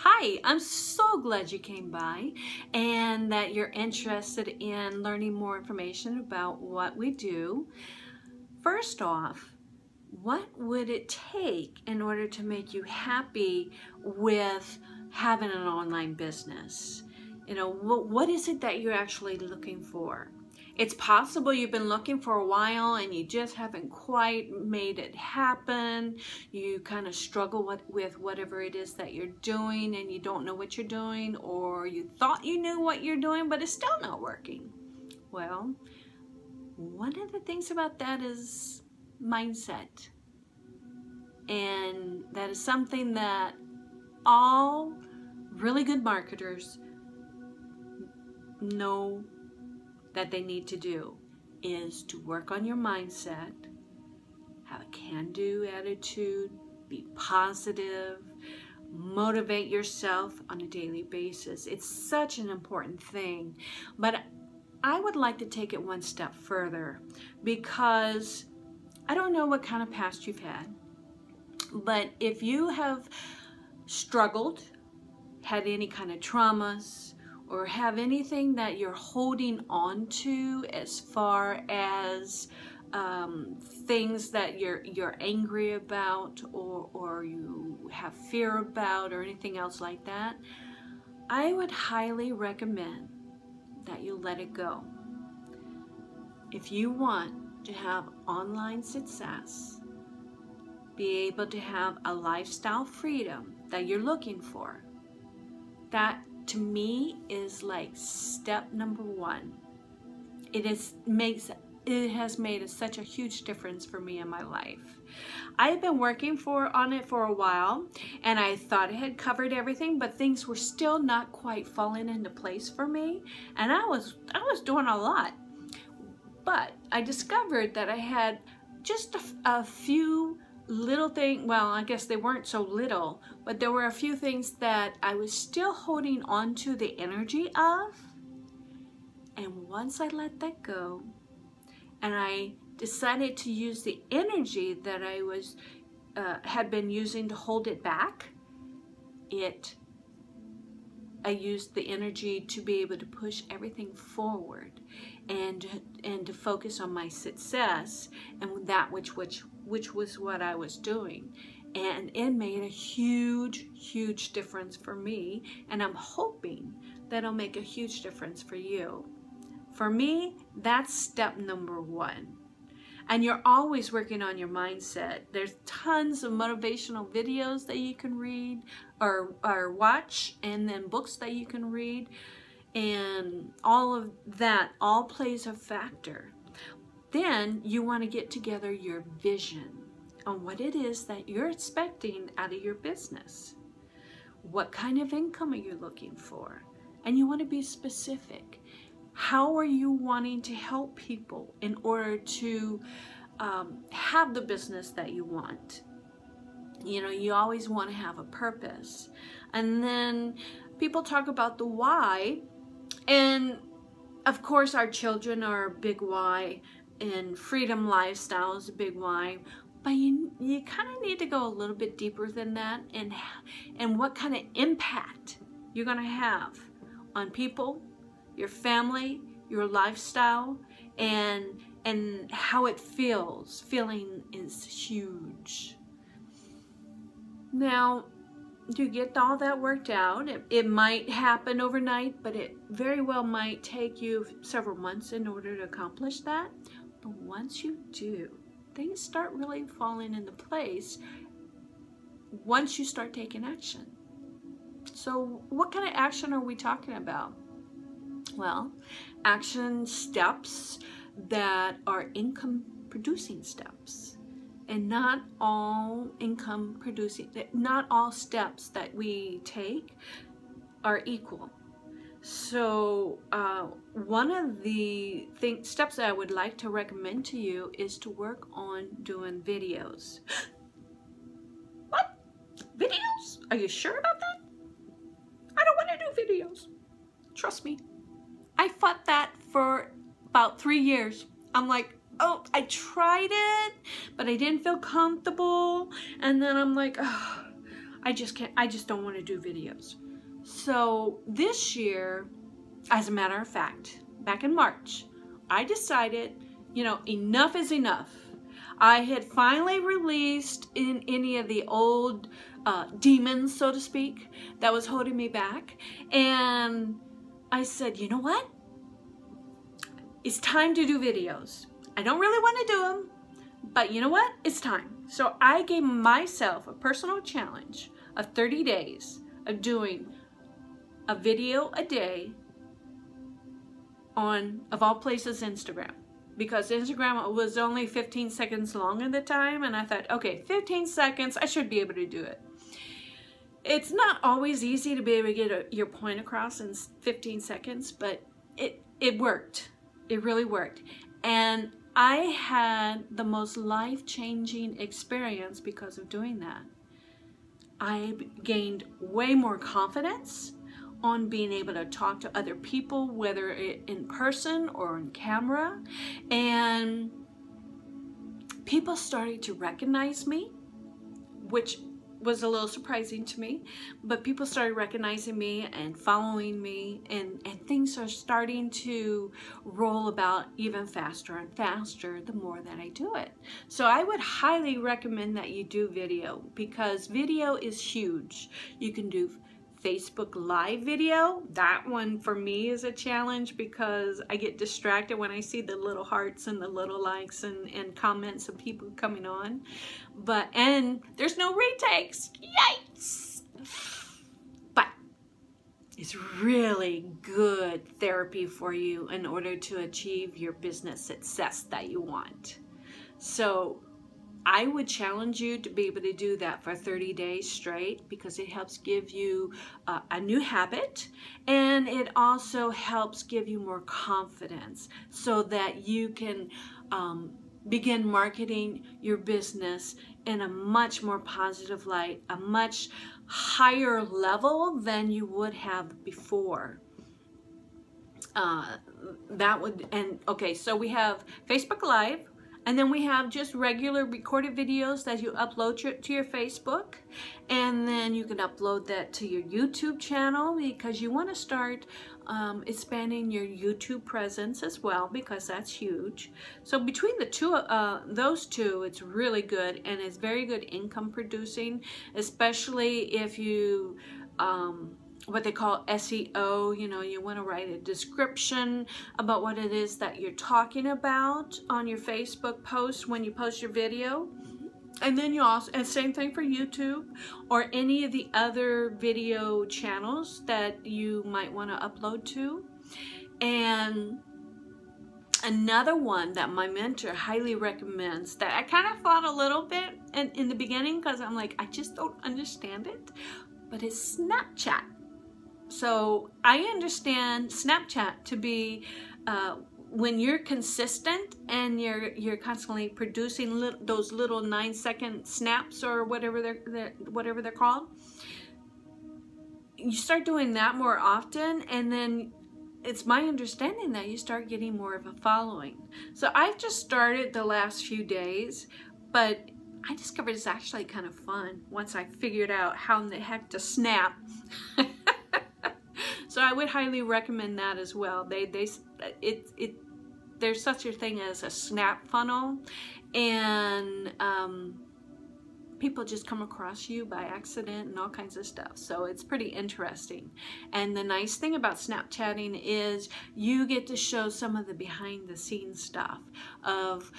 Hi, I'm so glad you came by and that you're interested in learning more information about what we do. First off, what would it take in order to make you happy with having an online business? You know, what is it that you're actually looking for? It's possible you've been looking for a while and you just haven't quite made it happen. You kind of struggle with whatever it is that you're doing and you don't know what you're doing, or you thought you knew what you're doing but it's still not working. Well, one of the things about that is mindset. And that is something that all really good marketers know that they need to do, is to work on your mindset, have a can-do attitude, be positive, motivate yourself on a daily basis. It's such an important thing. But I would like to take it one step further, because I don't know what kind of past you've had, but if you have struggled, had any kind of traumas, or have anything that you're holding on to as far as things that you're angry about, or you have fear about, or anything else like that, I would highly recommend that you let it go. If you want to have online success, be able to have a lifestyle freedom that you're looking for, that to me is like step number one. It has made such a huge difference for me in my life. I've been working on it for a while, and I thought I had covered everything, but things were still not quite falling into place for me, and I was doing a lot. But I discovered that I had just a few little things. Well, I guess they weren't so little, but there were a few things that I was still holding on to the energy of. And once I let that go, and I decided to use the energy that I had been using to hold it back, I used the energy to be able to push everything forward and to focus on my success and that which was what I was doing. And it made a huge difference for me, and I'm hoping that'll make a huge difference for you. For me, that's step number one. And you're always working on your mindset. There's tons of motivational videos that you can read or watch, and then books that you can read, and all of that all plays a factor. Then you want to get together your vision on what it is that you're expecting out of your business. What kind of income are you looking for? And you want to be specific. How are you wanting to help people in order to have the business that you want? You know, you always want to have a purpose. And then people talk about the why, and of course our children are a big why, and freedom lifestyle is a big why. But you kind of need to go a little bit deeper than that, and what kind of impact you're going to have on people, your family, your lifestyle, and how it feels. Feeling is huge. Now, to get all that worked out, it might happen overnight, but it very well might take you several months in order to accomplish that. But once you do, things start really falling into place once you start taking action. So what kind of action are we talking about? Well, action steps that are income producing steps. And not all not all steps that we take are equal. So one of the steps that I would like to recommend to you is to work on doing videos. What? Videos? Are you sure about that? I don't want to do videos. Trust me. I fought that for about 3 years. I'm like, oh, I tried it, but I didn't feel comfortable. And then I'm like, oh, I just don't want to do videos. So this year, as a matter of fact, back in March, I decided, you know, enough is enough. I had finally released in any of the old demons, so to speak, that was holding me back. And I said, you know what? It's time to do videos. I don't really want to do them, but you know what? It's time. So I gave myself a personal challenge of 30 days of doing a video a day on, of all places, Instagram. Because Instagram was only 15 seconds long at the time, and I thought, okay, 15 seconds, I should be able to do it. It's not always easy to be able to get your point across in 15 seconds, but it worked. It really worked. And I had the most life-changing experience because of doing that. I gained way more confidence on being able to talk to other people, whether in person or on camera. And people started to recognize me, which was a little surprising to me, but people started recognizing me and following me, and things are starting to roll about even faster and faster the more that I do it. So I would highly recommend that you do video, because video is huge. You can do Facebook Live video. That one for me is a challenge because I get distracted when I see the little hearts and the little likes and comments of people coming on. And there's no retakes. Yikes! But it's really good therapy for you in order to achieve your business success that you want. So I would challenge you to be able to do that for 30 days straight, because it helps give you a new habit, and it also helps give you more confidence so that you can begin marketing your business in a much more positive light, a much higher level than you would have before. Okay, so we have Facebook Live, and then we have just regular recorded videos that you upload to your Facebook, and then you can upload that to your YouTube channel, because you want to start expanding your YouTube presence as well, because that's huge. So between the two, those two, it's really good, and it's very good income producing, especially if you what they call SEO. You know, you want to write a description about what it is that you're talking about on your Facebook post when you post your video. And then you also, and same thing for YouTube or any of the other video channels that you might want to upload to. And another one that my mentor highly recommends, that I kind of thought a little bit in the beginning, because I'm like, I just don't understand it, but it's Snapchat. So I understand Snapchat to be when you're consistent and you're constantly producing those little 9-second snaps or whatever they're called. You start doing that more often, and then it's my understanding that you start getting more of a following. So I've just started the last few days, but I discovered it's actually kind of fun once I figured out how in the heck to snap. So I would highly recommend that as well. There's such a thing as a snap funnel, and people just come across you by accident and all kinds of stuff. So it's pretty interesting. And the nice thing about Snapchatting is you get to show some of the behind the scenes stuff of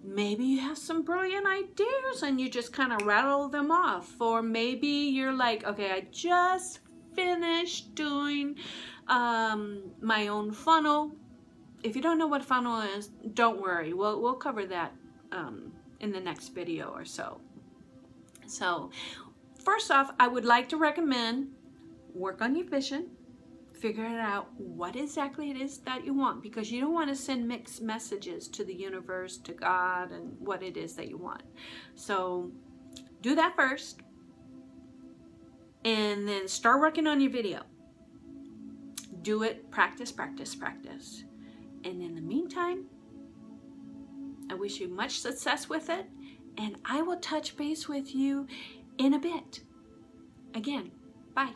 maybe you have some brilliant ideas and you just kind of rattle them off. Or maybe you're like, okay, I just finished doing my own funnel. If you don't know what funnel is, don't worry. We'll cover that in the next video or so. So first off, I would like to recommend work on your vision. Figure it out what exactly it is that you want, because you don't want to send mixed messages to the universe, to God, and what it is that you want. So do that first, and then start working on your video. Do it, practice, practice, practice. And in the meantime, I wish you much success with it, and I will touch base with you in a bit. again. Bye.